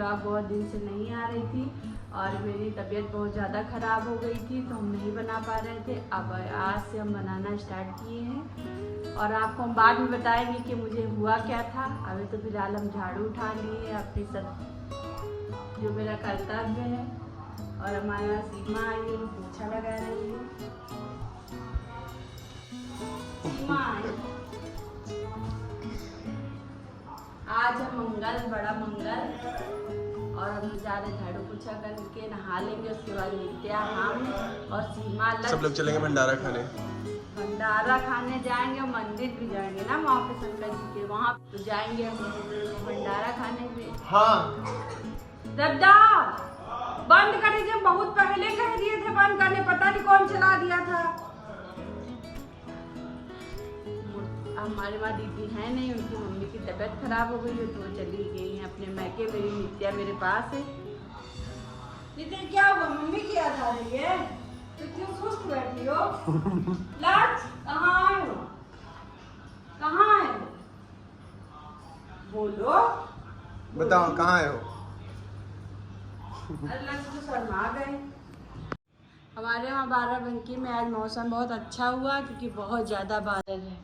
Blog बहुत दिन से नहीं आ रही थी और मेरी तबीयत बहुत ज़्यादा ख़राब हो गई थी तो हम नहीं बना पा रहे थे। अब आज से हम बनाना स्टार्ट किए हैं और आपको हम बाद में बताएंगे कि मुझे हुआ क्या था। अभी तो फिलहाल हम झाड़ू उठा लिए अपनी सब जो मेरा कर्तव्य है और हमारे यहाँ सीमा आई है, पोछा लगा रही है। सीमा आज है मंगल, बड़ा मंगल और हम जा रहे झाड़ू पोछा करके नहा लेंगे। उसके बाद नित्या, हम और सीमा सब लोग चलेंगे भंडारा खाने। भंडारा खाने जाएंगे, मंदिर भी जाएंगे ना वहाँ पे शंकर जी के, वहाँ तो जाएंगे हम भंडारा खाने भी। हाँ दादा बंद कर दीजिए, बहुत पहले कह दिए थे बंद करने, पता नहीं कौन चला दिया था। हमारे वहाँ दीदी है नहीं, उनकी मम्मी की तबीयत खराब हो गई है तो वो चली गई है अपने मैके। मेरी नित्या मेरे पास है। नित्या क्या हुआ, मम्मी की याद आ रही है तो क्यों सुस्त बैठी हो? लाज कहाँ आए हो, कहाँ आए हो, बोलो बताओ कहाँ आए हो? अल्लाह से तो शर्मा गए। हमारे वहाँ बाराबंकी में आज मौसम बहुत अच्छा हुआ क्योंकि बहुत ज़्यादा बादल है।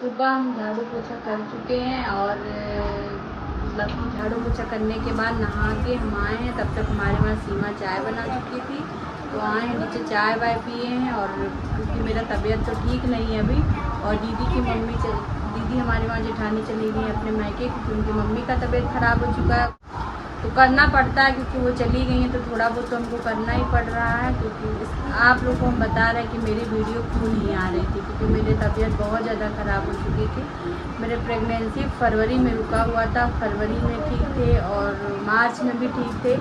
सुबह हम झाड़ू पोछा कर चुके हैं और मतलब झाड़ू पोछा करने के बाद नहा के हम आए हैं। तब तक हमारे वहाँ सीमा चाय बना चुकी थी तो आए हैं नीचे चाय वाय पिए हैं। और क्योंकि मेरा तबीयत तो ठीक नहीं है अभी और दीदी हमारे वहाँ जेठानी चली गई अपने मायके क्योंकि उनकी मम्मी का तबीयत ख़राब हो चुका है तो करना पड़ता है क्योंकि वो चली गई हैं तो थोड़ा बहुत तो हमको करना ही पड़ रहा है। क्योंकि आप लोगों को हम बता रहे हैं कि मेरी वीडियो क्यों नहीं आ रही थी क्योंकि मेरी तबीयत बहुत ज़्यादा ख़राब हो चुकी थी। मेरे प्रेगनेंसी फरवरी में रुका हुआ था, फरवरी में ठीक थे और मार्च में भी ठीक थे।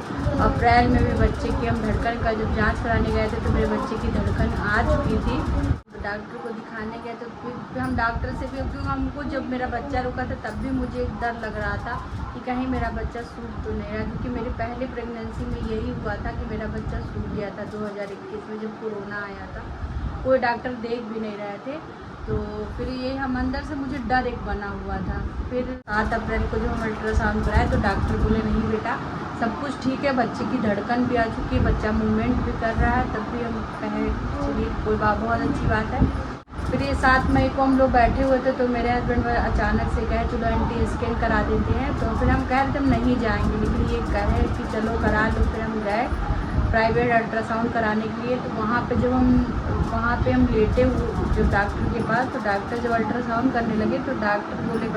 अप्रैल में भी बच्चे की हम धड़कन का जब जाँच कराने गए थे तो मेरे बच्चे की धड़कन आ चुकी थी। डॉक्टर को दिखाने गए तो फिर हम डॉक्टर से भी क्योंकि हमको जब मेरा बच्चा रुका था तब भी मुझे एक डर लग रहा था कि कहीं मेरा बच्चा सूख तो नहीं रहा क्योंकि मेरी पहली प्रेगनेंसी में यही हुआ था कि मेरा बच्चा सूख गया था 2021 में जब कोरोना आया था। कोई डॉक्टर देख भी नहीं रहे थे तो फिर ये हम अंदर से मुझे डर एक बना हुआ था। फिर 7 अप्रैल को जब हम अल्ट्रासाउंड कराए तो डॉक्टर बोले नहीं बेटा सब कुछ ठीक है, बच्चे की धड़कन भी आ चुकी है, बच्चा मूवमेंट भी कर रहा है। तब भी हम कहे चलिए कोई बहुत अच्छी बात है। फिर ये 7 मई को हम लोग बैठे हुए थे तो मेरे हस्बैंड अचानक से कहे चलो एंटी स्कैन करा देते हैं। तो फिर हम कह रहे थे हम नहीं जाएंगे लेकिन ये कहे कि चलो करा लो। फिर हम गए प्राइवेट अल्ट्रासाउंड कराने के लिए तो वहाँ पे हम लेटे हुए जब डॉक्टर के पास तो डॉक्टर जब अल्ट्रासाउंड करने लगे तो डॉक्टर बोले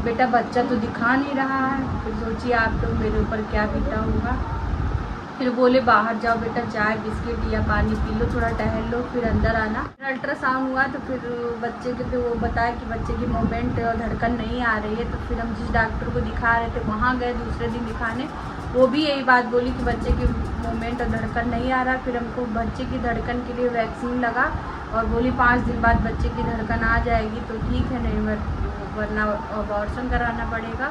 बेटा बच्चा तो दिखा नहीं रहा है। फिर सोचिए आप लोग मेरे ऊपर क्या बीता होगा। फिर बोले बाहर जाओ बेटा, चाय बिस्किट या पानी पी लो, थोड़ा टहल लो, फिर अंदर आना। अल्ट्रासाउंड हुआ तो फिर बच्चे के तो वो बताया कि बच्चे की मूवमेंट और धड़कन नहीं आ रही है। तो फिर हम जिस डॉक्टर को दिखा रहे थे वहाँ गए दूसरे दिन दिखाने, वो भी यही बात बोली कि बच्चे की मूवमेंट और धड़कन नहीं आ रहा। फिर हमको बच्चे की धड़कन के लिए वैक्सीन लगा और बोली 5 दिन बाद बच्चे की धड़कन आ जाएगी तो ठीक है, नहीं वरना अबॉर्शन कराना पड़ेगा।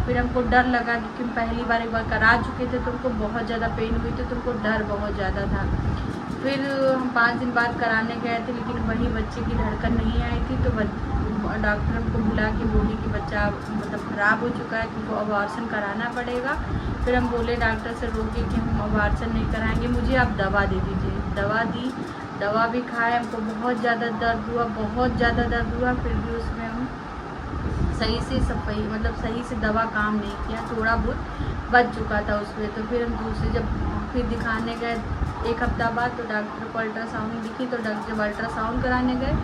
फिर हमको डर लगा क्योंकि हम पहली बार एक बार करा चुके थे तो हमको बहुत ज़्यादा पेन हुई थी तो हमको डर बहुत ज़्यादा था। फिर हम 5 दिन बाद कराने गए थे लेकिन वही बच्चे की धड़कन नहीं आई थी तो डॉक्टर हमको बुला के बोली कि बच्चा मतलब ख़राब हो चुका है, तुमको अबॉर्शन कराना पड़ेगा। फिर हम बोले डॉक्टर से रोके कि हम अबॉर्शन नहीं कराएंगे, मुझे आप दवा दे दीजिए। दवा दी, दवा भी खाए, हमको बहुत ज़्यादा दर्द हुआ, बहुत ज़्यादा दर्द हुआ। फिर भी उसमें हम सही से दवा काम नहीं किया, थोड़ा बहुत बच चुका था उसमें। तो फिर हम फिर दिखाने गए 1 हफ्ता बाद तो डॉक्टर को अल्ट्रासाउंड दिखी तो जब अल्ट्रासाउंड कराने गए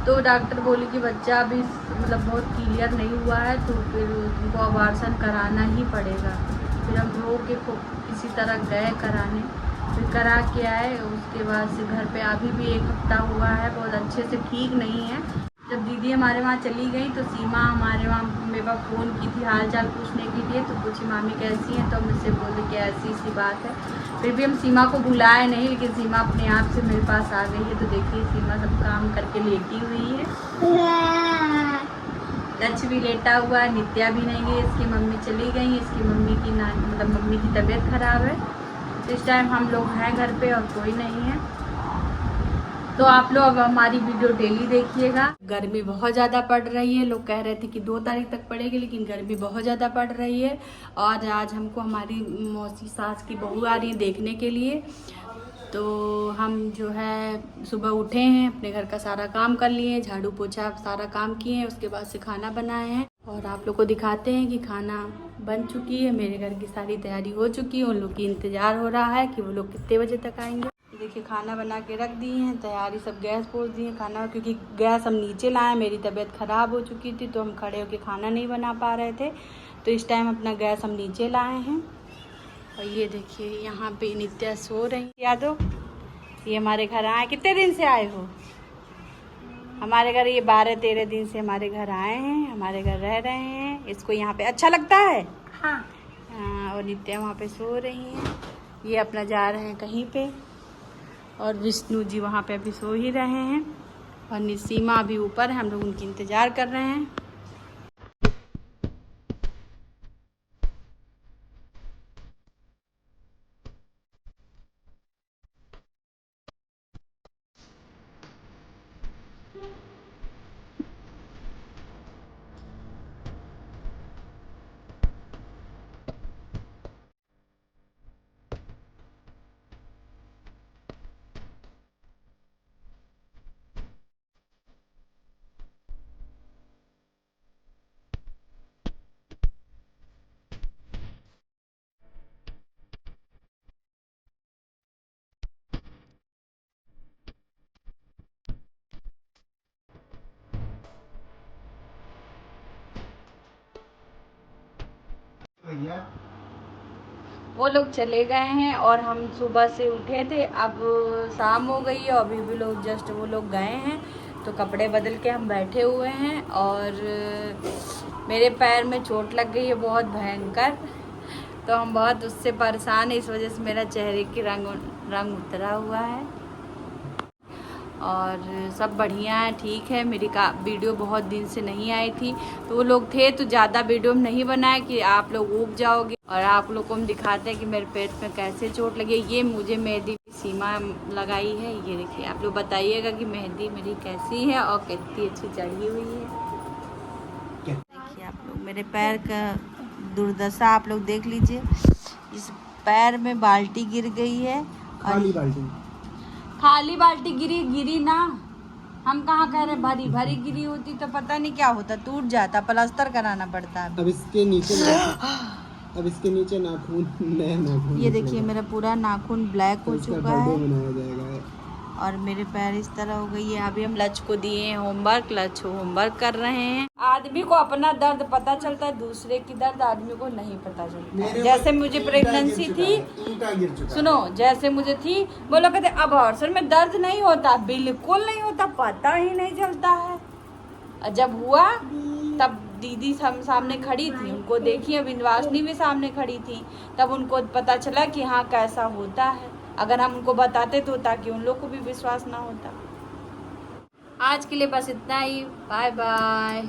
तो डॉक्टर बोली कि बच्चा अभी मतलब बहुत क्लियर नहीं हुआ है तो फिर तुमको अबॉर्शन कराना ही पड़ेगा। फिर हम लोग के किसी तरह गए कराने, फिर करा के आए। उसके बाद से घर पे अभी भी 1 हफ्ता हुआ है, बहुत अच्छे से ठीक नहीं है। जब दीदी हमारे वहाँ चली गई तो सीमा हमारे वहाँ मेरे पास फ़ोन की थी हाल चाल पूछने के लिए, तो पूछी मामी कैसी हैं, तो मुझसे बोले कि ऐसी सी बात है। फिर भी हम सीमा को बुलाए नहीं, लेकिन सीमा अपने आप से मेरे पास आ गई है। तो देखिए सीमा सब काम करके लेटी हुई है, लक्ष्य भी लेटा हुआ है, नित्या भी नहीं गई, इसकी मम्मी चली गई, इसकी मम्मी की मतलब मम्मी की तबीयत ख़राब है। तो इस टाइम हम लोग हैं घर पे और कोई नहीं है। तो आप लोग हमारी वीडियो डेली देखिएगा। गर्मी बहुत ज़्यादा पड़ रही है, लोग कह रहे थे कि 2 तारीख तक पड़ेगी, लेकिन गर्मी बहुत ज़्यादा पड़ रही है। और आज हमको हमारी मौसी सास की बहू आ रही है देखने के लिए। तो हम जो है सुबह उठे हैं, अपने घर का सारा काम कर लिए, झाड़ू पोछा सारा काम किए हैं, उसके बाद से खाना बनाए हैं और आप लोग को दिखाते हैं कि खाना बन चुकी है। मेरे घर की सारी तैयारी हो चुकी है, उन लोग की इंतज़ार हो रहा है कि वो लोग कितने बजे तक आएंगे। देखिए खाना बना के रख दिए हैं, तैयारी सब गैस पोछ दी है खाना, क्योंकि गैस हम नीचे लाए, मेरी तबीयत ख़राब हो चुकी थी तो हम खड़े होकर खाना नहीं बना पा रहे थे। तो इस टाइम अपना गैस हम नीचे लाए हैं। और ये देखिए यहाँ पे नित्या सो रही। यादव ये हमारे घर आए, कितने दिन से आए हो हमारे घर? ये 12-13 दिन से हमारे घर आए हैं, हमारे घर रह रहे हैं। इसको यहाँ पे अच्छा लगता है। हाँ, और नित्या वहाँ पे सो रही हैं। ये अपना जा रहे हैं कहीं पे, और विष्णु जी वहाँ पे अभी सो ही रहे हैं, और सीमा अभी ऊपर है, हम लोग उनकी इंतज़ार कर रहे हैं। वो लोग चले गए हैं और हम सुबह से उठे थे, अब शाम हो गई है, अभी भी लोग जस्ट वो लोग गए हैं। तो कपड़े बदल के हम बैठे हुए हैं, और मेरे पैर में चोट लग गई है बहुत भयंकर। तो हम बहुत उससे परेशान हैं, इस वजह से मेरा चेहरे की रंग उतरा हुआ है। और सब बढ़िया है, ठीक है। मेरी वीडियो बहुत दिन से नहीं आई थी, तो वो लोग थे तो ज़्यादा वीडियो में नहीं बनाए कि आप लोग ऊब जाओगे, और आप लोग को हम दिखाते हैं कि मेरे पेट में कैसे चोट लगी। ये मुझे मेहंदी सीमा लगाई है, ये देखिए। आप लोग बताइएगा कि मेहंदी मेरी कैसी है और कितनी अच्छी चढ़ी हुई है। देखिए आप लोग मेरे पैर का दुर्दशा आप लोग देख लीजिए। इस पैर में बाल्टी गिर गई है, खाली बाल्टी गिरी ना, हम कहाँ कह रहे भरी भरी गिरी होती तो पता नहीं क्या होता, टूट जाता, प्लास्टर कराना पड़ता। अब इसके नीचे नाखून, नया नाखून। ये देखिए मेरा पूरा नाखून ब्लैक हो चुका है, बनाया जाएगा। और मेरे पैर इस तरह हो गई है। अभी हम लक्ष्य को दिए हैं होमवर्क, लक्ष्य होमवर्क कर रहे हैं। आदमी को अपना दर्द पता चलता है, दूसरे की दर्द आदमी को नहीं पता चलता। जैसे मुझे प्रेगनेंसी थी, सुनो, जैसे मुझे थी, वो लोग कहते अब अवसर में दर्द नहीं होता, बिल्कुल नहीं होता, पता ही नहीं चलता है। और जब हुआ तब दीदी सामने खड़ी थी, उनको देखिए, विंध्यवासिनी भी सामने खड़ी थी, तब उनको पता चला कि हाँ कैसा होता है। अगर हम उनको बताते तो ताकि उन लोग को भी विश्वास ना होता। आज के लिए बस इतना ही, बाय बाय।